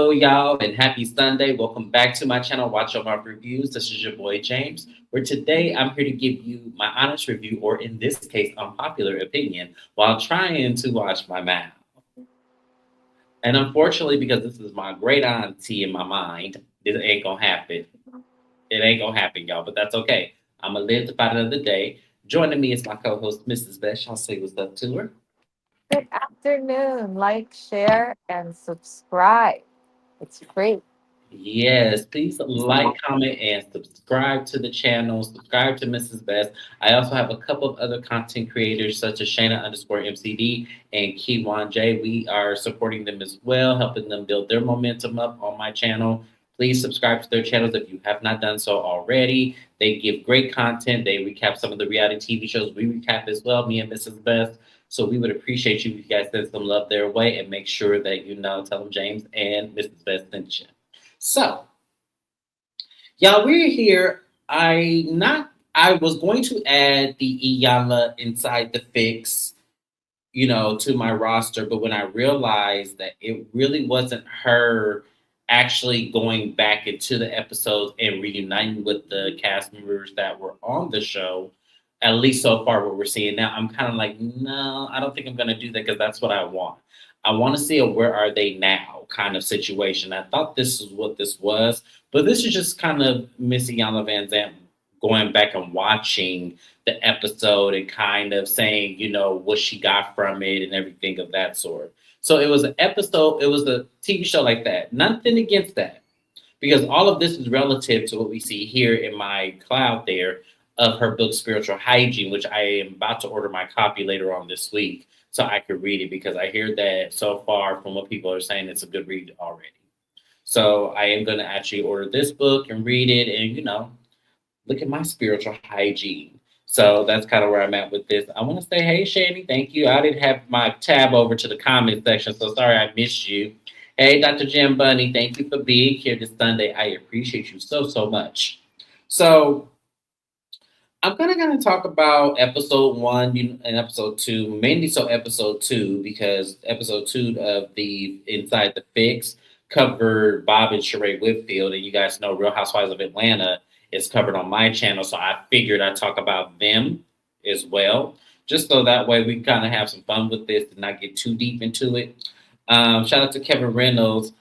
Hello, y'all, and happy Sunday. Welcome back to my channel, Watch Your Mouth Reviews. This is your boy, James, where today I'm here to give you my honest review, or in this case, unpopular opinion, while trying to watch my mouth. And unfortunately, because this is my great auntie in my mind, this ain't gonna happen. It ain't gonna happen, y'all, but that's okay. I'm gonna live to fight another day. Joining me is my co host, Mrs. Beth. I'll say what's up to her. Good afternoon. Like, share, and subscribe. It's free. Yes, please like, comment, and subscribe to the channel. Subscribe to Mrs. Best. I also have a couple of other content creators such as Shana underscore MCD and Keywan J. We are supporting them as well, helping them build their momentum up on my channel. Please subscribe to their channels if you have not done so already. They give great content. They recap some of the reality TV shows we recap as well, me and Mrs. Best. So we would appreciate you if you guys send some love their way and make sure that tell them James and Mrs. Best sent you. So, y'all, we're here. I was going to add the Iyanla inside the fix, to my roster, but when I realized that it really wasn't her actually going back into the episodes and reuniting with the cast members that were on the show, at least so far what we're seeing now, I'm kind of like, no, I don't think I'm gonna do that because that's what I want. I want to see a where are they now kind of situation. I thought this is what this was, but this is just kind of Miss Iyanla Van Zant going back and watching the episode and kind of saying, what she got from it and everything of that sort. So it was an episode, it was a TV show like that. Nothing against that, because all of this is relative to what we see here in my cloud there of her book, Spiritual Hygiene, which I am about to order my copy later on this week so I could read it because I hear that so far from what people are saying, it's a good read already. So I am going to actually order this book and read it and, look at my spiritual hygiene. So that's kind of where I'm at with this. I want to say, hey, Shani, thank you. I didn't have my tab over to the comment section, so sorry I missed you. Hey, Dr. Jim Bunny, thank you for being here this Sunday. I appreciate you so, so much. So I'm gonna talk about episode one and episode two, mainly so episode two, because episode two of the Inside the Fix covered Bob and Sheree Whitfield, and you guys know Real Housewives of Atlanta is covered on my channel, so I figured I'd talk about them as well, just so that way we kind of have some fun with this and not get too deep into it. Shout out to Kevin Reynolds.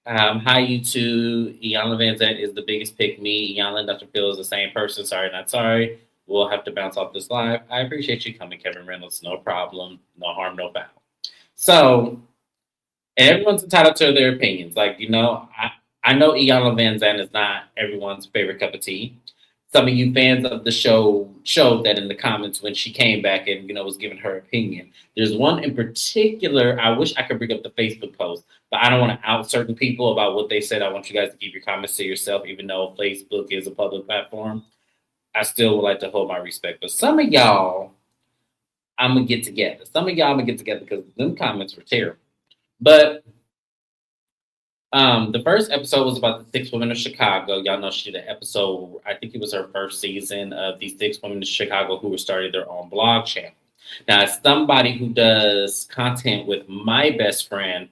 Hi, you two. Iyanla Van Zant is the biggest pick me. Iyanla and Dr. Phil is the same person. Sorry, not sorry. We'll have to bounce off this live. I appreciate you coming, Kevin Reynolds. No problem. No harm, no foul. So, and everyone's entitled to their opinions. Like, I know Iyanla Van Zant is not everyone's favorite cup of tea. Some of you fans of the show showed that in the comments when she came back and was giving her opinion. There's one in particular. I wish I could bring up the Facebook post, but I don't want to out certain people about what they said. I want you guys to keep your comments to yourself, even though Facebook is a public platform. I still would like to hold my respect. But some of y'all, I'm gonna get together. Some of y'all, I'm gonna get together because them comments were terrible. But the first episode was about the six women of Chicago. Y'all know she did an episode, I think it was her first season of these six women of Chicago who were starting their own blog channel. Now, as somebody who does content with my best friend,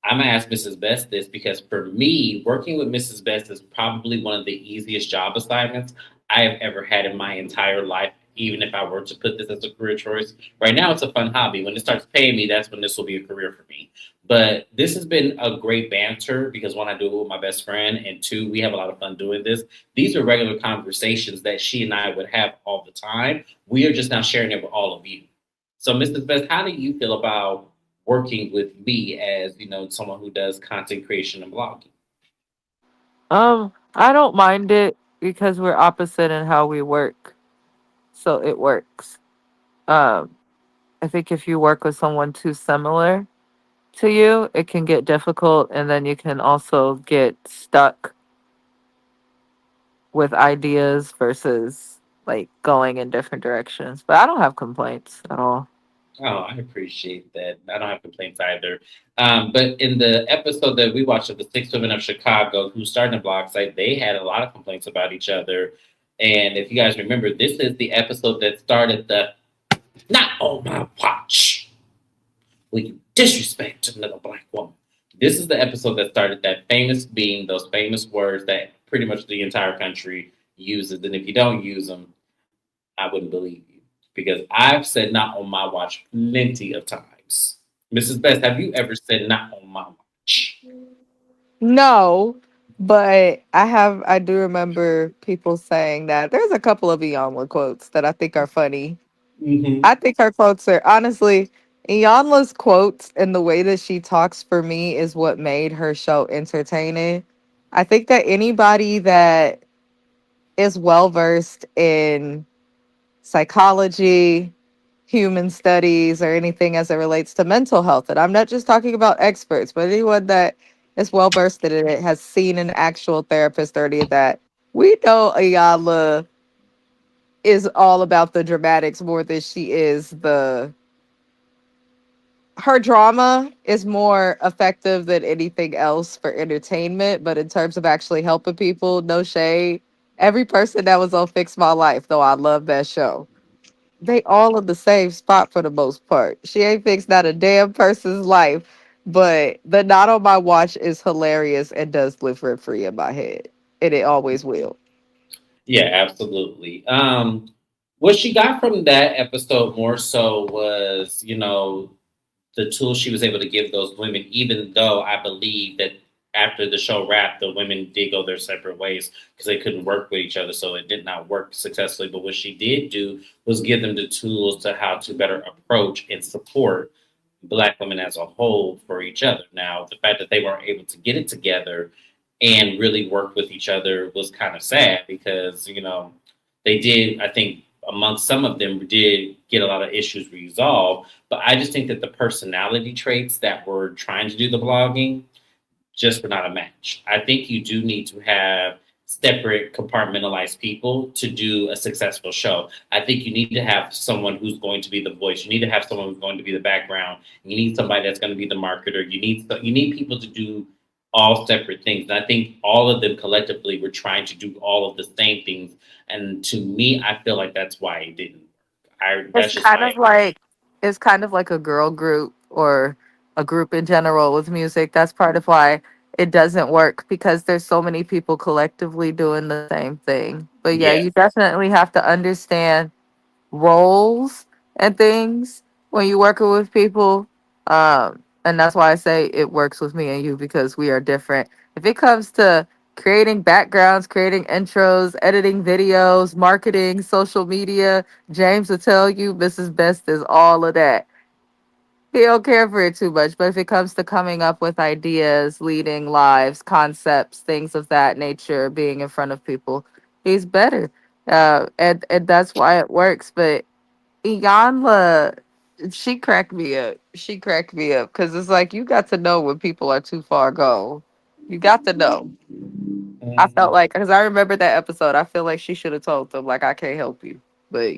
I'm gonna ask Mrs. Best this because for me, working with Mrs. Best is probably one of the easiest job assignments I have ever had in my entire life. Even if I were to put this as a career choice, right now it's a fun hobby. When it starts paying me, that's when this will be a career for me. But this has been a great banter because one, I do it with my best friend, and two, we have a lot of fun doing this. These are regular conversations that she and I would have all the time. We are just now sharing it with all of you. So, Mrs. Best, how do you feel about working with me as someone who does content creation and blogging? I don't mind it because we're opposite in how we work. So it works. Um, I think if you work with someone too similar to you, it can get difficult and then you can also get stuck with ideas versus like going in different directions. But I don't have complaints at all. Oh, I appreciate that. I don't have complaints either. But in the episode that we watched of the Six Women of Chicago who started a blog site, they had a lot of complaints about each other. And if you guys remember, this is the episode that started the "Not on my watch" when you disrespect another black woman. This is the episode that started that famous being those famous words that pretty much the entire country uses. And if you don't use them, I wouldn't believe you because I've said not on my watch plenty of times. Mrs. Best, have you ever said not on my watch? No, but I do remember people saying that. There's a couple of Iyanla quotes that I think are funny. Hmm. I think her quotes are honestly Iyanla's quotes and the way that she talks for me is what made her show entertaining. I think that anybody that is well versed in psychology, human studies, or anything as it relates to mental health, and I'm not just talking about experts, but anyone that is well versed in it has seen an actual therapist or any of that. We know Iyanla is all about the dramatics more than she is the her drama is more effective than anything else for entertainment, but in terms of actually helping people, no shade. Every person that was on Fix My Life, though I love that show, they all in the same spot for the most part. She ain't fixed not a damn person's life, but the Not on My Watch is hilarious and does live rent free in my head. And it always will. Yeah, absolutely. What she got from that episode more so was, the tools she was able to give those women, even though I believe that after the show wrapped, the women did go their separate ways because they couldn't work with each other. So it did not work successfully. But what she did do was give them the tools to how to better approach and support Black women as a whole for each other. Now, the fact that they weren't able to get it together and really work with each other was kind of sad because, they did, I think, amongst some of them did get a lot of issues resolved. But I just think that the personality traits that were trying to do the blogging just were not a match. I think you do need to have separate compartmentalized people to do a successful show. I think you need to have someone who's going to be the voice. You need to have someone who's going to be the background. You need somebody that's going to be the marketer. You need people to do all separate things. And I think all of them collectively were trying to do all of the same things. And to me, I feel like that's why it didn't work. It's That's just kind my of like it's kind of like a girl group or a group in general with music. That's part of why it doesn't work because there's so many people collectively doing the same thing. But yeah, yeah. you definitely have to understand roles and things when you're working with people. And that's why I say it works with me and you because we are different. If it comes to creating backgrounds, creating intros, editing videos, marketing, social media, James will tell you Mrs. Best is all of that. He don't care for it too much, but if it comes to coming up with ideas, leading lives, concepts, things of that nature, being in front of people, he's better. And that's why it works. But Iyanla, she cracked me up. She cracked me up because it's like you got to know when people are too far gone. You got to know. I felt Mhm. like because I remember that episode. I feel like she should have told them like I can't help you, but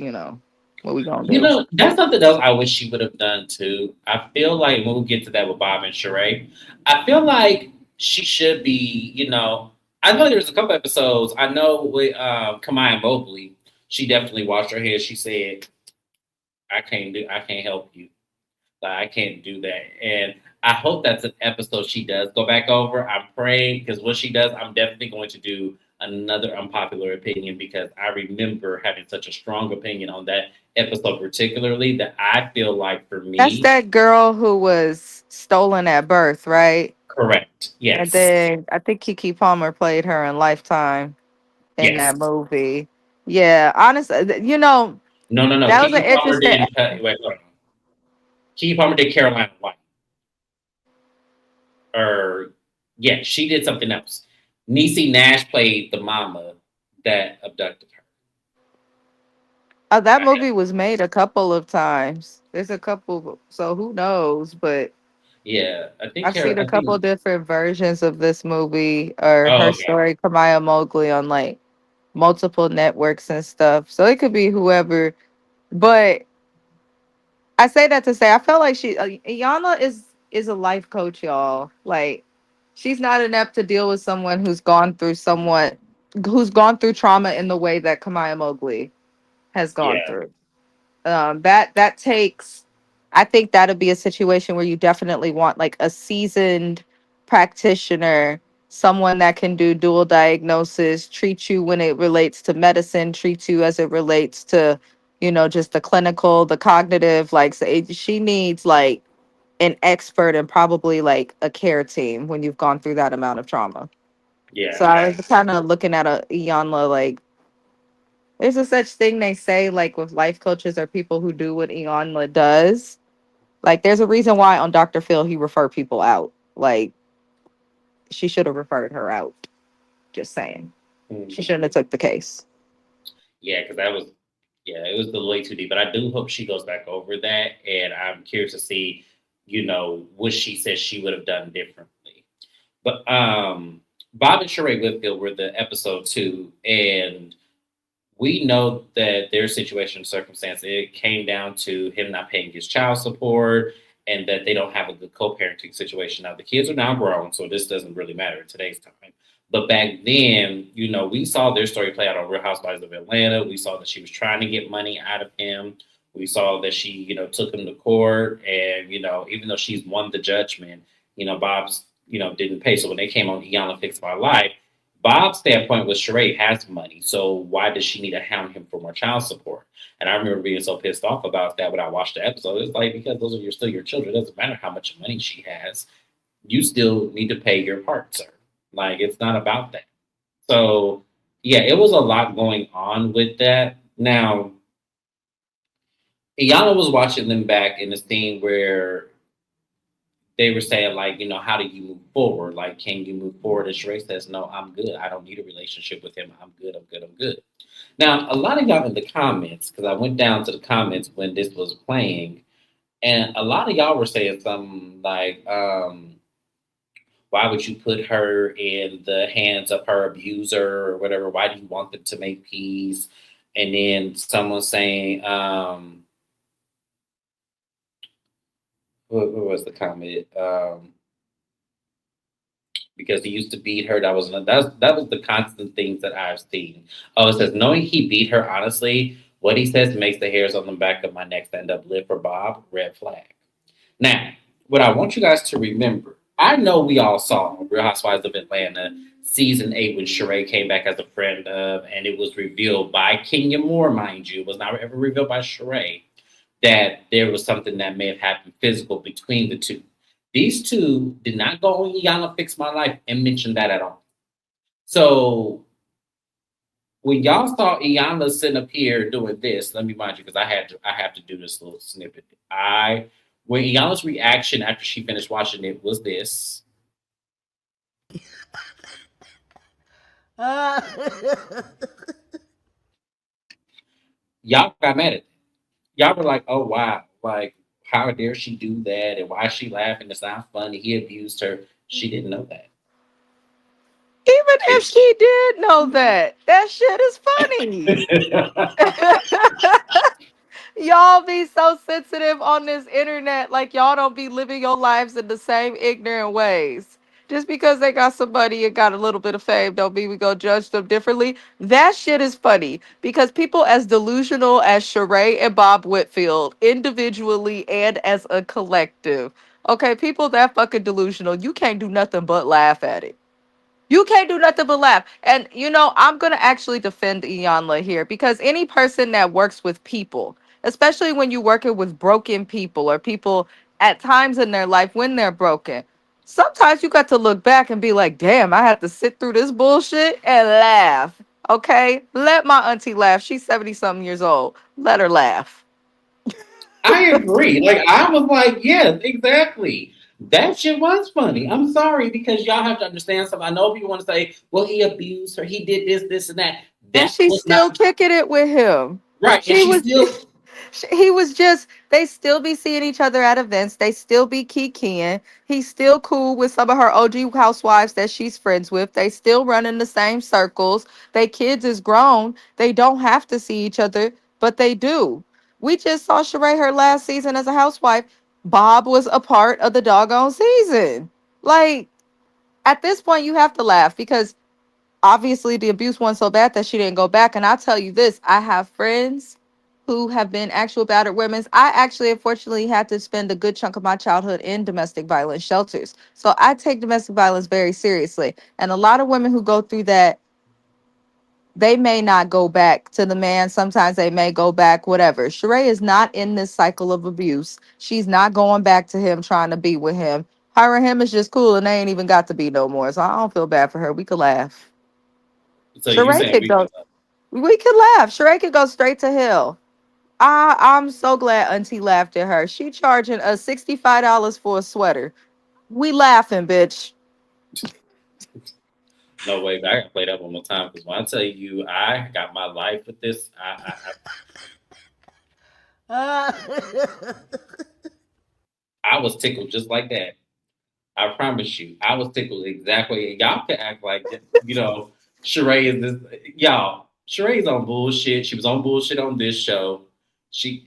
what we gonna do? That's something else I wish she would have done too. I feel like when we get to that with Bob and Sheree, I feel like she should be, I know there's a couple episodes. I know with Kamaya Mobley, she definitely washed her hair. She said, I can't help you. Like, I can't do that. And I hope that's an episode she does go back over. I'm praying because what she does, I'm definitely going to do another unpopular opinion because I remember having such a strong opinion on that episode, particularly that I feel like for That's me, that girl who was stolen at birth, right? correct. And Yes. then I think Kiki Palmer played her in Lifetime in Yes. that movie. Yeah, honestly, No, no, no. that was an Kiki Palmer interesting. didn't. Wait, hold on. Kiki Palmer did Carolina White. Or, yeah, she did something else. Niecy Nash played the mama that abducted her. That movie was made a couple of times. There's a couple, so who knows? But Yeah, I think I've seen a I couple think. different versions of this movie or Oh, her okay. story, Kamaya Mowgli, on like multiple networks and stuff. So it could be whoever. But I say that to say I felt like Iyanla is a life coach, y'all. Like she's not inept to deal with someone who's gone through trauma in the way that Kamaya Mowgli has gone Yeah, through. That takes. I think that'll be a situation where you definitely want like a seasoned. practitioner, someone that can do dual diagnosis, treat you when it relates to medicine, treat you as it relates to, just the clinical, the cognitive. Like, she needs like an expert and probably like a care team when you've gone through that amount of trauma. So Yeah. I was kind of looking at a Iyanla like there's a such thing they say like with life coaches or people who do what Iyanla does. Like there's a reason why on Dr. Phil he referred people out. Like she should have referred her out. Just saying. She Mhm. shouldn't have took the case. Yeah, because that was, yeah, it was the way too deep. But I do hope she goes back over that, and I'm curious to see, what she says she would have done differently. But Bob and Sheree Whitfield were the episode two, and we know that their situation circumstance, it came down to him not paying his child support and that they don't have a good co-parenting situation. Now the kids are now grown, so this doesn't really matter in today's time. But back then, we saw their story play out on Real Housewives of Atlanta. We saw that she was trying to get money out of him. We saw that she, took him to court, and even though she's won the judgment, Bob's, didn't pay. So when they came on Iyanla Fix My Life, Bob's standpoint was Sheree has money, so why does she need to hound him for more child support? And I remember being so pissed off about that when I watched the episode. It's like, because those are still your children. It doesn't matter how much money she has. You still need to pay your part, sir. Like, it's not about that. So, yeah, it was a lot going on with that. Now, Iyanla was watching them back in the scene where they were saying, like, how do you move forward? Like, can you move forward? And Sheree says, no, I'm good. I don't need a relationship with him. I'm good. I'm good. I'm good. Now, a lot of y'all in the comments, because I went down to the comments when this was playing, and a lot of y'all were saying something like, why would you put her in the hands of her abuser or whatever? Why do you want them to make peace? And then someone saying, what was the comment? Because he used to beat her. That was the constant things that I've seen. Oh, it says knowing he beat her. Honestly, what he says makes the hairs on the back of my neck stand up. Live for Bob. Red flag. Now, what I want you guys to remember. I know we all saw Real Housewives of Atlanta season 8 when Sheree came back as a friend of, and it was revealed by Kenya Moore, mind you. It was not ever revealed by Sheree that there was something that may have happened physical between the two. These two did not go on Iyanla Fix My Life and mention that at all. So when y'all saw Iyanla sitting up here doing this, let me mind you because I have to do this little snippet. When Iyanla's reaction after she finished watching it was this. Y'all got mad at it. Y'all were like, oh wow, like how dare she do that and why is she laughing? It's not funny. He abused her. She didn't know that. Even if she did know that, that shit is funny. Y'all be so sensitive on this internet, like y'all don't be living your lives in the same ignorant ways. Just because they got somebody and got a little bit of fame, don't mean we go judge them differently. That shit is funny because people as delusional as Sheree and Bob Whitfield, individually and as a collective, okay, people that fucking delusional, you can't do nothing but laugh at it. You can't do nothing but laugh. And I'm gonna actually defend Iyanla here because any person that works with people, especially when you're working with broken people or people at times in their life when they're broken, sometimes you got to look back and be like, damn, I have to sit through this bullshit and laugh. Okay? Let my auntie laugh. She's 70 something years old. Let her laugh. I agree. Like I was like, yes, exactly. That shit was funny. I'm sorry because y'all have to understand something. I know people want to say, well, he abused her, he did this, this, and that. And That she's was not still kicking it with him. right. And She she was still he was just they still be seeing each other at events. They still be kikiing. He's still cool with some of her OG housewives that she's friends with. They still run in the same circles. They kids is grown. They don't have to see each other, but they do. We just saw Sheree her last season as a housewife. Bob was a part of the doggone season. Like at this point, you have to laugh because obviously the abuse wasn't so bad that she didn't go back. And I'll tell you this, I have friends who have been actual battered women. I actually, unfortunately, had to spend a good chunk of my childhood in domestic violence shelters. So I take domestic violence very seriously. And a lot of women who go through that, they may not go back to the man. Sometimes they may go back, whatever. Sheree is not in this cycle of abuse. She's not going back to him trying to be with him. Her and him is just cool and they ain't even got to be no more. So I don't feel bad for her. We could laugh. So you Sheree saying could we can go, we could laugh. Sheree could go straight to hell. I'm so glad Auntie laughed at her. She charging us $65 for a sweater. We laughing, bitch. no way, but I gotta play that one more time because when I tell you I got my life with this, Uh, I was tickled just like that. I promise you, I was tickled exactly. Y'all can act like Sheree is this. Y'all, Sheree's on bullshit. She was on bullshit on this show. I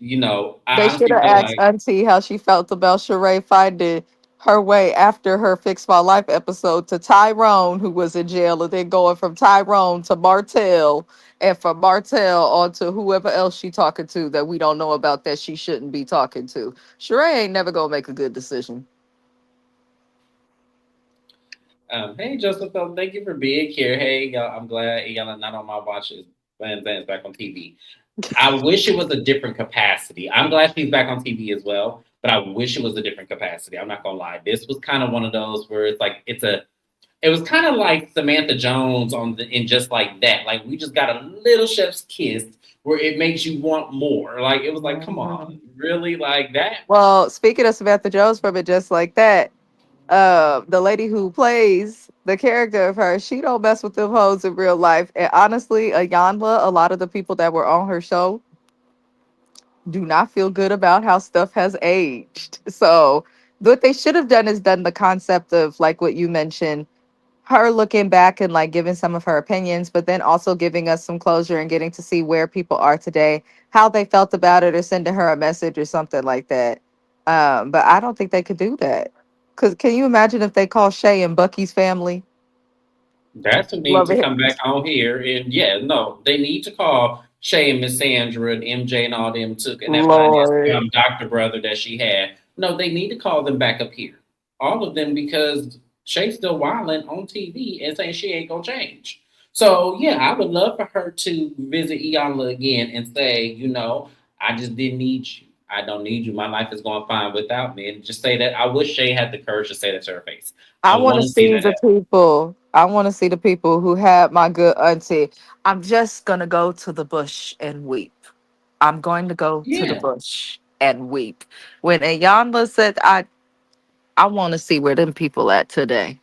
They should honestly have feel asked like Auntie how she felt about Sheree finding her way after her Fix My Life episode to Tyrone, who was in jail, and then going from Tyrone to Martell, and from Martell on to whoever else she talking to that we don't know about that she shouldn't be talking to. Sheree ain't never gonna make a good decision. hey, Joseph, thank you for being here. Hey, y'all, I'm glad Iyanla not on my watch is Van Zan's back on TV. I wish it was a different capacity. I'm glad she's back on TV as well, but I wish it was a different capacity. I'm not gonna lie. This was kind of one of those where it was kind of like Samantha Jones in Just Like That. Like we just got a little chef's kiss where it makes you want more. Like it was like, come on, Mhm. really like that? Well, speaking of Samantha Jones from It Just Like That, the lady who plays the character of her, she don't mess with them hoes in real life. And honestly, Ayanla, a lot of the people that were on her show do not feel good about how stuff has aged. So what they should have done is done the concept of like what you mentioned, her looking back and like giving some of her opinions, but then also giving us some closure and getting to see where people are today, how they felt about it, or sending her a message or something like that. But I don't think they could do that. Cause can you imagine if they call Shay and Bucky's family? That's who needs Love to it. come back on here. And yeah, no, they need to call Shay and Miss Sandra and MJ and all them took and that fine ass Lord. doctor brother that she had. No, they need to call them back up here. All of them because Shay's still wilding on TV and saying she ain't gonna change. So yeah, I would love for her to visit Iyanla again and say, I just didn't need you. I don't need you. My life is going fine without me. And just say that. I wish Shay had the courage to say that to her face. I I want want to to see see that the happen. people. I want to see the people who had my good auntie. I'm just gonna go to the bush and weep. I'm going to go to the Yeah. bush and weep. When Ayanla said, I want to see where them people at today.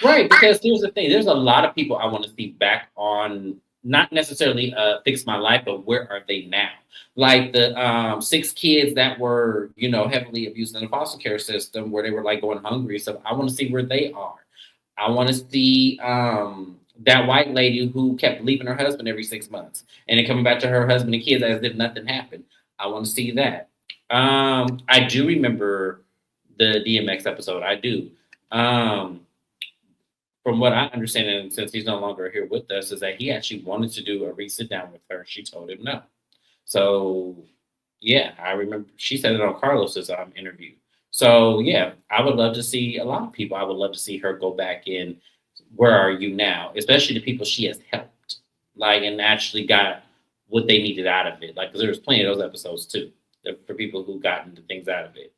Right, because here's the thing: there's a lot of people I want to see back on, not necessarily fix my life, but where are they now? Like the six kids that were, heavily abused in the foster care system, where they were like going hungry. So I want to see where they are. I want to see that white lady who kept leaving her husband every 6 months and then coming back to her husband and kids as if nothing happened. I want to see that. I do remember the DMX episode. I do. Um, from what I understand, and since he's no longer here with us, is that he actually wanted to do a re-sit down with her. She told him no. So yeah, I remember she said it on Carlos's interview. So yeah, I would love to see a lot of people. I would love to see her go back in. Where are you now? Especially the people she has helped, like and actually got what they needed out of it. Like 'cause there was plenty of those episodes too for people who gotten the things out of it.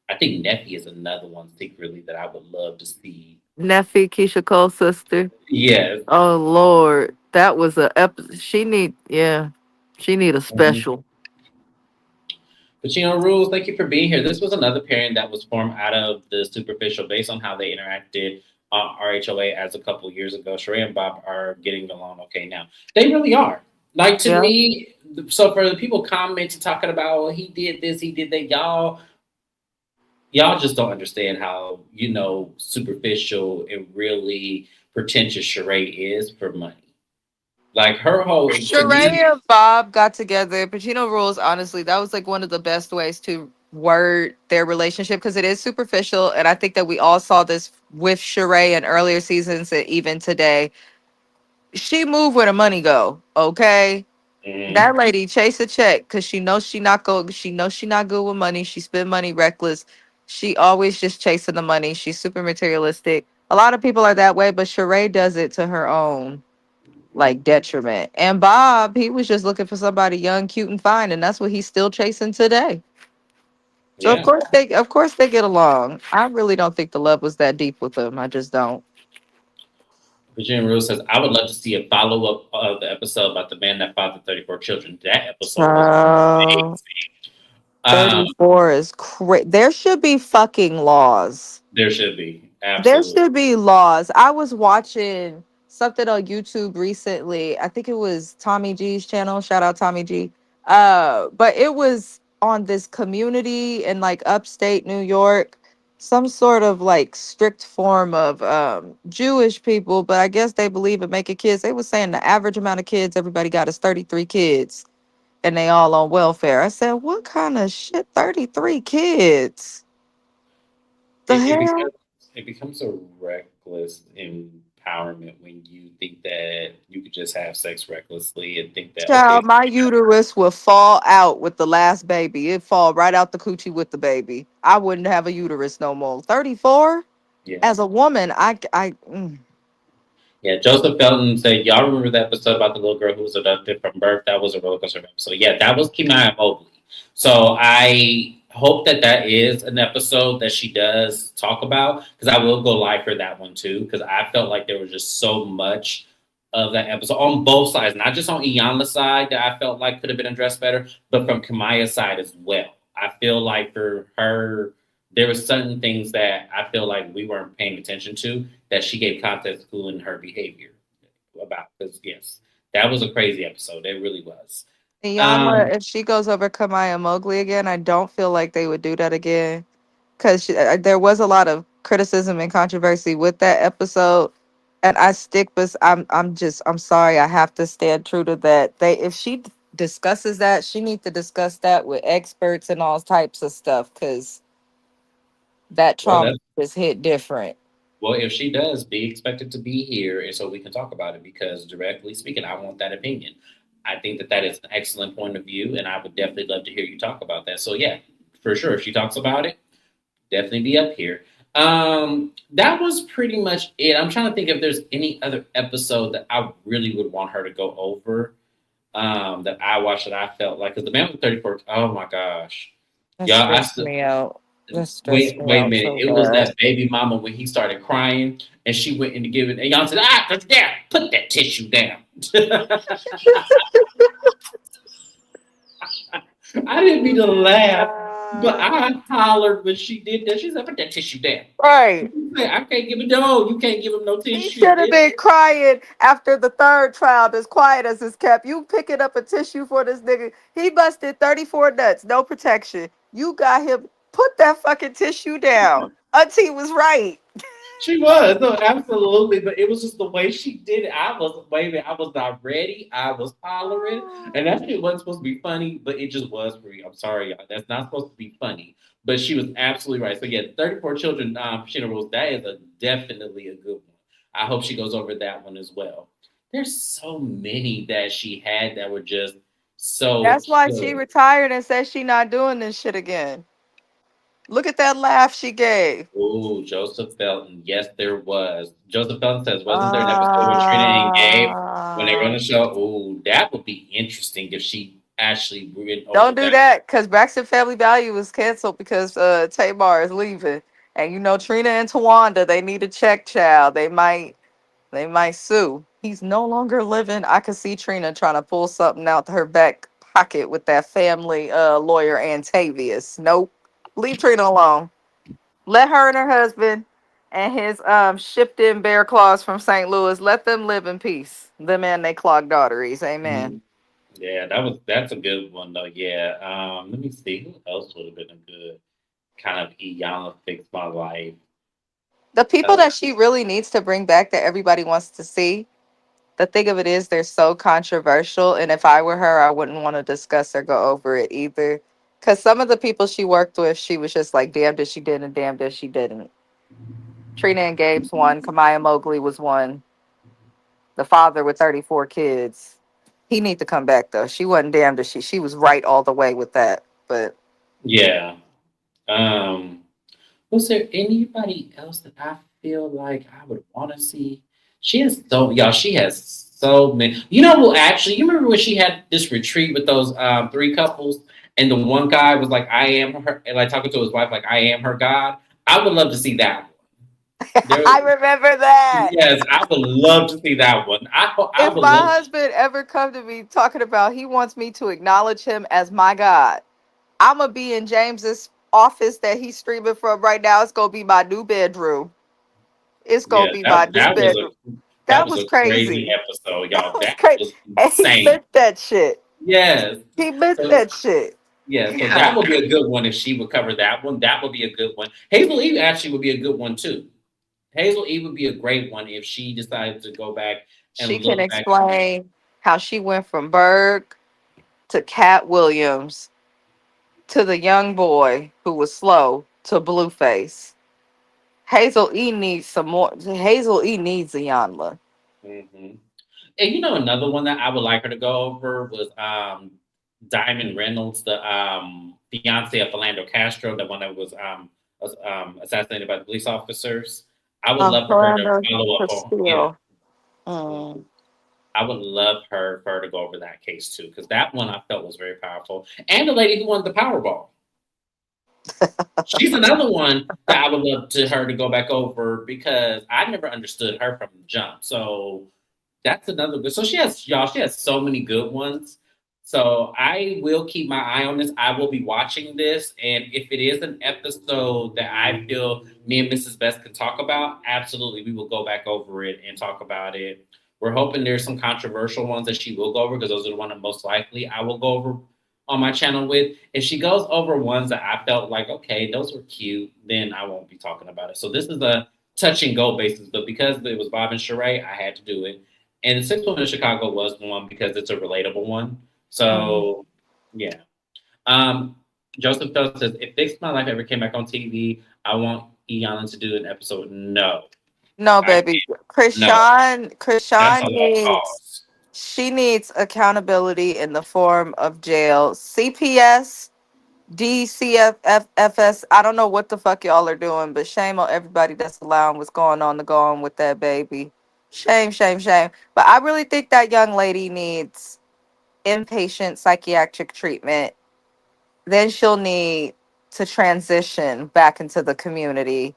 I think Neffy is another one secretly that I would love to see. Neffy, Keisha Cole's sister. Yes. Oh Lord, that was a she need, yeah, she need a Mhm. special. But Rules, thank you for being here. This was another pairing that was formed out of the superficial based on how they interacted on RHOA as a couple years ago. Sheree and Bob are getting along okay now. They really are. Like to Yeah. me, so for the people commenting, talking about oh, he did this, he did that, y'all just don't understand how, superficial and really pretentious Sheree is for money. Like her whole to me, Sheree and Bob got together. Pacino Rules, honestly, that was like one of the best ways to word their relationship because it is superficial. And I think that we all saw this with Sheree in earlier seasons and even today. She moved where the money go, okay? Mm, That lady chase a check because she knows she not go. She knows she not good with money. She spend money reckless. She always just chasing the money. She's super materialistic. A lot of people are that way, but Sheree does it to her own like detriment. And Bob, he was just looking for somebody young, cute, and fine, and that's what he's still chasing today. So yeah. of course they get along. I really don't think the love was that deep with them. I just don't. Virginia Rose says, I would love to see a follow up of the episode about the man that fathered 34 children. That episode was So amazing. 34 is crazy. There should be fucking laws. There should be. There Absolutely. should be laws. I was watching something on YouTube recently. I think it was Tommy G's channel. Shout out Tommy G. But it was on this community in like upstate New York, some sort of like strict form of Jewish people, but I guess they believe in making kids. They was saying the average amount of kids everybody got is 33 kids and they all on welfare. I said, what kind of shit? 33 kids? The It hell? becomes it becomes a reckless empowerment when you think that you could just have sex recklessly and think that okay, Child, my uterus will fall out with the last baby. It fall right out the coochie with the baby. I wouldn't have a uterus no more. 34? yeah. As a woman, Yeah, Joseph Felton said, y'all remember that episode about the little girl who was abducted from birth? That was a roller coaster episode. Yeah, that was Kimaya Mobley. So I hope that that is an episode that she does talk about because I will go live for that one too because I felt like there was just so much of that episode on both sides, not just on Iyanla's side that I felt like could have been addressed better, but from Kamaya's side as well. I feel like for her, there were certain things that I feel like we weren't paying attention to that she gave context to in her behavior about. Because yes, that was a crazy episode. It really was. Iyanla, Um, if she goes over Kamaya Mowgli again, I don't feel like they would do that again. Because there was a lot of criticism and controversy with that episode. And I stick, but I'm sorry. I have to stand true to that. If she discusses that, she needs to discuss that with experts and all types of stuff. Because that well, trauma that's just hit different. well. If she does, be expected to be here, and so we can talk about it. Because directly speaking, I want that opinion. I think that that is an excellent point of view, and I would definitely love to hear you talk about that. So yeah, for sure, if she talks about it, definitely be up here. That was pretty much it. I'm trying to think if there's any other episode that I really would want her to go over. That I watched that I felt like because the man with 34. Oh my gosh, That yeah. I stressed still me out. That stressed wait. me Wait a out minute. so It was bad. that baby mama when he started crying and she went in to give it. And y'all said, "Ah, that's down. Put that tissue down." I didn't mean to laugh, but I hollered when she did that. She said, "Put that tissue down." Right. I can't give him no. You can't give him no He tissue. should have been crying after the third trial, as quiet as it's kept. You picking up a tissue for this nigga. He busted 34 nuts, no protection. You got him. Put that fucking tissue down. Auntie was right. She was, no, absolutely. But it was just the way she did it. I was waving. I was not ready. I was hollering. And that shit wasn't supposed to be funny, but it just was for you. I'm sorry, y'all. That's not supposed to be funny. But she was absolutely right. So yeah, 34 children, Sheena Rules, that is a definitely a good one. I hope she goes over that one as well. There's so many that she had that were just so That's why she killer. retired and said she not doing this shit again. Look at that laugh she gave. Ooh, Joseph Felton. Yes, there was. Joseph Felton says, wasn't there an episode with Trina and Gabe when they run Ah. the show? Ooh, that would be interesting if she actually went over Don't do that. that because Braxton Family Value was canceled because Tamar is leaving. And you know Trina and Tawanda, they need a check child. They might sue. He's no longer living. I could see Trina trying to pull something out her back pocket with that family lawyer Antavius. Nope. Leave Trina alone. Let her and her husband and his shipped in bear claws from St. Louis, let them live in peace. Them and they clogged arteries. Amen. Mhm. Yeah, that's a good one though. Yeah. Let me see who else would have been a good kind of Iyanla fix my life. The people Uh, that she really needs to bring back that everybody wants to see, the thing of it is they're so controversial. And if I were her, I wouldn't want to discuss or go over it either. Because some of the people she worked with, she was just like, damned if she did and damned if she didn't. Trina and Gabe's one. Kamaya Mowgli was one. The father with 34 kids. He need to come back though. She wasn't damned if she was right all the way with that. But Yeah. Um, was there anybody else that I feel like I would want to see? She has so y'all. She has so many. You know, well, actually, you remember when she had this retreat with those three couples, and the one guy was like, "I am her," and like talking to his wife, like, "I am her God." I would love to see that one. There, I remember that. yes, I would love to see that one. I If would my love. husband ever come to me talking about he wants me to acknowledge him as my God, I'ma be in James's office that he's streaming from right now. It's gonna be my new bedroom. It's gonna Yeah, be my new that was bedroom. a that That was was a crazy crazy. episode, That y'all. was That crazy. was And he insane. meant that shit. Yes. He meant So that shit. yeah, so Yeah. that would be a good one if she would cover that one. That would be a good one. Hazel Eve actually would be a good one too. Hazel Eve would be a great one if she decided to go back She and can look back. explain how she went from Berg to Cat Williams to the young boy who was slow to Blueface. Hazel E needs some more. Hazel E needs Iyanla. Hmm. And you know another one that I would like her to go over was Diamond Reynolds, the fiance of Philando Castro, the one that was assassinated by the police officers. I would love for her to Miranda follow up on yeah. Castile. Mhm. Mm. I would love for her to go over that case too, because that one I felt was very powerful. And the lady who won the Powerball. She's another one that I would love to her to go back over because I never understood her from the jump. So that's another good. So she has y'all. She has so many good ones. So I will keep my eye on this. I will be watching this, and if it is an episode that I feel me and Mrs. Best can talk about, absolutely, we will go back over it and talk about it. We're hoping there's some controversial ones that she will go over because those are the one that most likely I will go over on my channel with. If she goes over ones that I felt like okay, those were cute, then I won't be talking about it. So this is a touch and go basis, but because it was Bob and Sheree, I had to do it. And the sixth one in Chicago was one because it's a relatable one. Mm. So, yeah. Um, Joseph Phil says, if Fix My Life ever came back on TV, I want Iyanla to do an episode. No, No, I baby. can't. No, that's a Krishan lost needs cause. she needs accountability in the form of jail. CPS, DCFFS. I don't know what the fuck y'all are doing, but shame on everybody that's allowing what's going on to go on with that baby. Shame, shame, shame. But I really think that young lady needs inpatient psychiatric treatment. Then she'll need to transition back into the community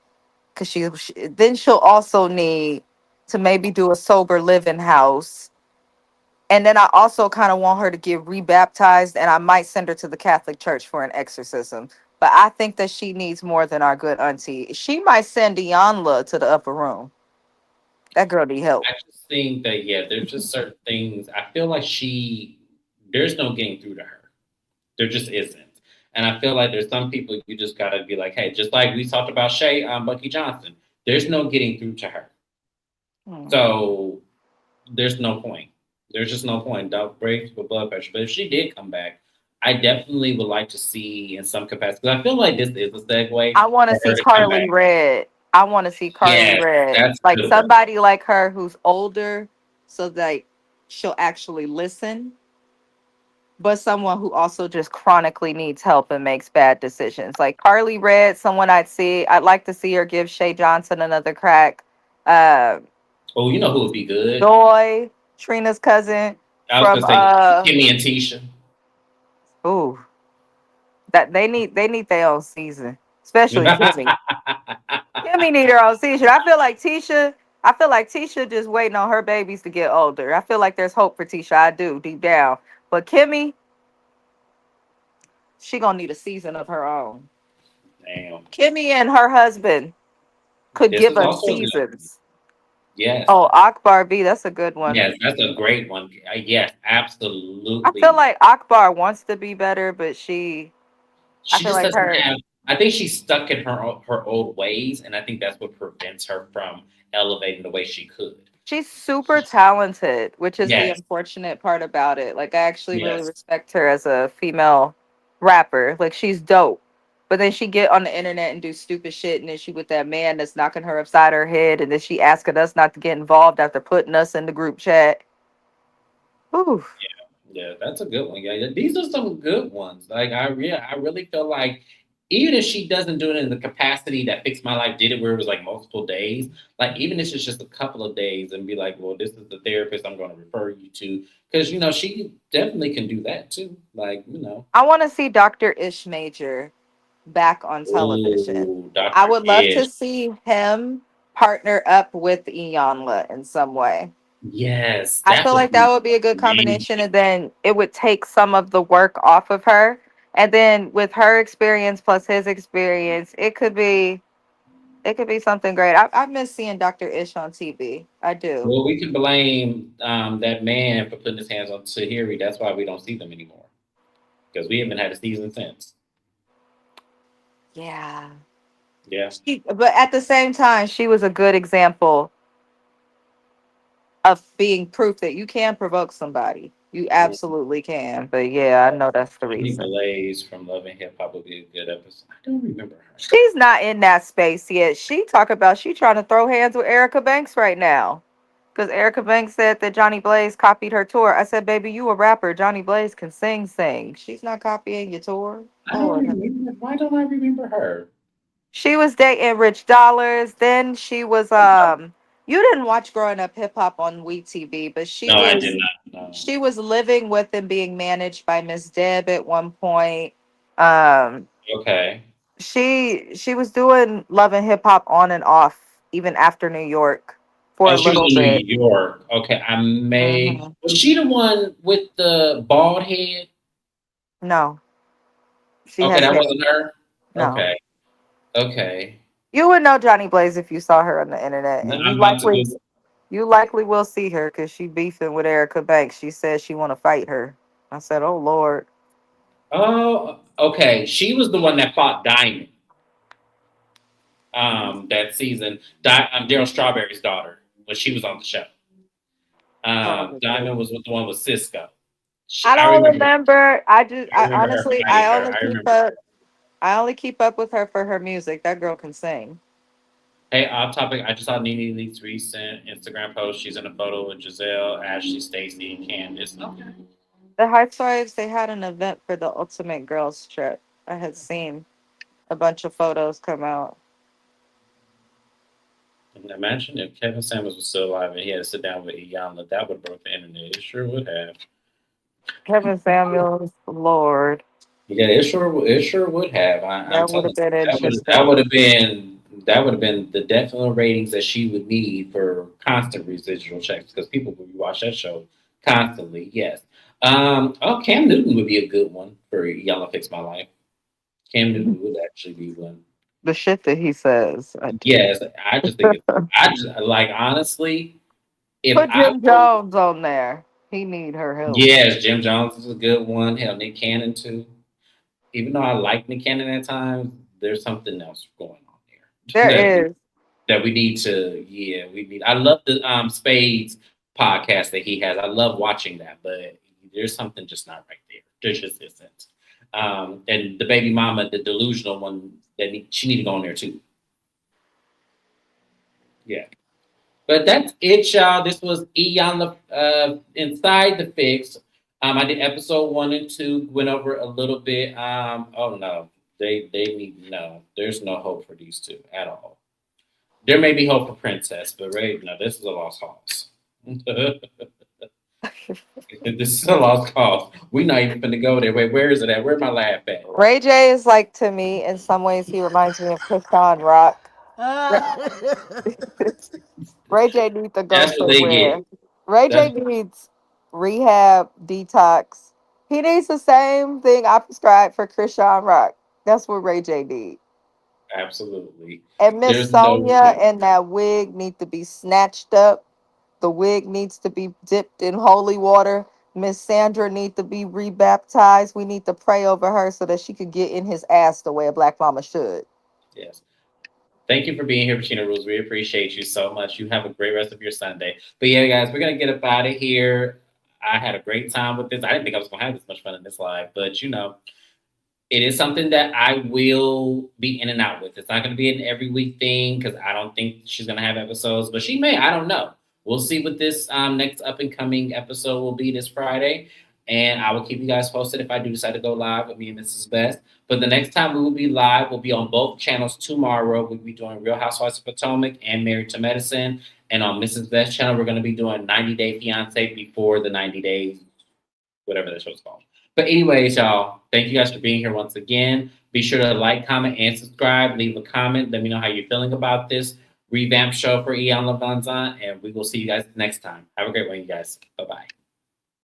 because then she'll also need to maybe do a sober living house. And then I also kind of want her to get rebaptized, and I might send her to the Catholic Church for an exorcism. But I think that she needs more than our good auntie. She might send Iyanla to the upper room. That girl need help. I just think that, yeah, there's just certain things. I feel like there's no getting through to her. There just isn't. And I feel like there's some people you just got to be like, hey, just like we talked about Shay, Bucky Johnson, there's no getting through to her. Hmm. So there's no point. There's just no point. Don't break for blood pressure. But if she did come back, I definitely would like to see in some capacity. Because I feel like this is a segue I want to for see her to come Carly back. Red. I want to see Carly Yes, Red. that's a Like good one. somebody like her who's older so that she'll actually listen, but someone who also just chronically needs help and makes bad decisions. Like Carly Red, someone I'd like to see her give Shay Johnson another crack. Uh, Oh, you know who would be good? Joy, Trina's cousin I was from gonna say Kimmy and Tisha. ooh, that they need their own season, especially Kimmy. Kimmy need her own season. I feel like Tisha just waiting on her babies to get older. I feel like there's hope for Tisha. I do deep down, but Kimmy, she gonna need a season of her own. Damn, Kimmy and her husband could this give is us also a good one. seasons. Yes, Oh, Akbar B, that's a good one. yes, that's a great one. Yes, I feel absolutely. like Akbar wants to be better, but I She feel just like doesn't her, have. I think she's stuck in her old ways, and I think that's what prevents her from elevating the way she could. she's super talented, which is the Yes, unfortunate part about it. Like I actually really yes. respect her as a female rapper. Like she's dope. But then she get on the internet and do stupid shit, and then she with that man that's knocking her upside her head, and then she asking us not to get involved after putting us in the group chat. Ooh. Yeah, that's a good one. Yeah, these are some good ones. Like I really feel like even if she doesn't do it in the capacity that Fix My Life did it, where it was like multiple days, like even if it's just a couple of days, and be like, well, this is the therapist I'm going to refer you to, because she definitely can do that too. Like I want to see Dr. Ish Major back on television. oh, I Doctor would love to Ish, see him partner up with Iyanla in some way. yes, I that feel would like that be would be a good combination, amazing. and then it would take some of the work off of her. And then with her experience plus his experience, it could be something great. I miss seeing Dr. Ish on TV. I do. Well, we can blame that man for putting his hands on Tahiri. That's why we don't see them anymore because we haven't had a season since. Yeah. Yeah. But at the same time, she was a good example of being proof that you can provoke somebody. You absolutely can. But yeah, I know that's the Brittany reason. Blaze from Love and Hip Hop would be a good episode. I don't remember her. She's not in that space yet. She talk about she trying to throw hands with Erica Banks right now. Because Erica Banks said that Johnny Blaze copied her tour. I said, baby, you a rapper. Johnny Blaze can sing. She's not copying your tour. I don't Lord. remember. Why don't I remember her? She was dating Rich Dollars. Then she was you didn't watch Growing Up Hip Hop on WeTV, but No, I did not know. she was living with and being managed by Miss Deb at one point. Um Okay. she was doing Love and Hip Hop on and off even after New York for Oh, a she was little in New bit. York. Okay, I may. Hmm. Was she the one with the bald head? No, she Okay, has that hair. wasn't her. No. Okay. Okay. You would know Johnny Blaze if you saw her on the internet, No, and I'm about to go. you likely will see her because she beefing with Erica Banks. She says she want to fight her. I said, "Oh Lord." Oh, okay. She was the one that fought Diamond. That season. Daryl Strawberry's daughter when she was on the show. Probably. Diamond was with the one with Cisco. I I don't remember. remember. I I remember her honestly, fighting her. I remember her. I only keep up with her for her music. That girl can sing. Hey, off topic. I just saw Nene Leakes' recent Instagram post. She's in a photo with Giselle, Ashley, Stacy, and Candace. Okay. The Housewives, they had an event for the Ultimate Girls Trip. I had seen a bunch of photos come out. And imagine if Kevin Samuels was still alive and he had to sit down with Iyanla. That would have broke the internet. It sure would have. Kevin Samuels, Lord, Yeah, it sure would have. I'm that would telling have you, been that interesting. would have been the definite ratings that she would need for constant residual checks because people would watch that show constantly. Yes. Oh, Cam Newton would be a good one for Yellow Fix My Life. Cam Newton would actually be one. The shit that he says, I do. Yes, I just think I just like honestly, if Put I Jim were Jones on there. He need her help. yes, Jim Jones is a good one. Hell, Nick Cannon too. Even though I like Nick Cannon at times, there's something else going on There there is. that we need to. Yeah, we need. I love the Spades podcast that he has. I love watching that, but there's something just not right there. There just isn't. And the baby mama, the delusional one, she need to go on there too. Yeah. But that's it, y'all. This was Iyanla Inside the Fix. I did episode 1 and 2, went over a little bit. Oh no, they need no. There's no hope for these two at all. There may be hope for Princess, but right now this is a lost cause. This is a lost cause. We're not even gonna go there. Wait, where is it at? Where's my laugh at? Ray J is like to me in some ways he reminds me of Krishan Rock. Ra- Ray J needs to go That's what they get. somewhere. Ray That's J needs rehab, detox. He needs the same thing I prescribed for Krishan Rock. That's what Ray J needs. absolutely. And Miss There's no. Sonia and that wig need to be snatched up. The wig needs to be dipped in holy water. Miss Sandra needs to be rebaptized. We need to pray over her so that she could get in his ass the way a black mama should. Yes. Thank you for being here, Pacino Rules. We appreciate you so much. You have a great rest of your Sunday. But yeah, guys, we're gonna get up out of here. I had a great time with this. I didn't think I was gonna have this much fun in this live, but it is something that I will be in and out with. It's not gonna be an every week thing because I don't think she's gonna have episodes, but she may. I don't know. We'll see what this next up and coming episode will be this Friday. And I will keep you guys posted if I do decide to go live with me and Mrs. Best. But the next time we will be live, we'll be on both channels tomorrow. We'll be doing Real Housewives of Potomac and Married to Medicine. And on Mrs. Best channel, we're going to be doing 90 Day Fiance before the 90 days, whatever that show's called. But anyways, y'all, thank you guys for being here once again. Be sure to like, comment, and subscribe. Leave a comment. Let me know how you're feeling about this revamped show for Iyanla Vanzant. And we will see you guys next time. Have a great one, you guys. Bye-bye.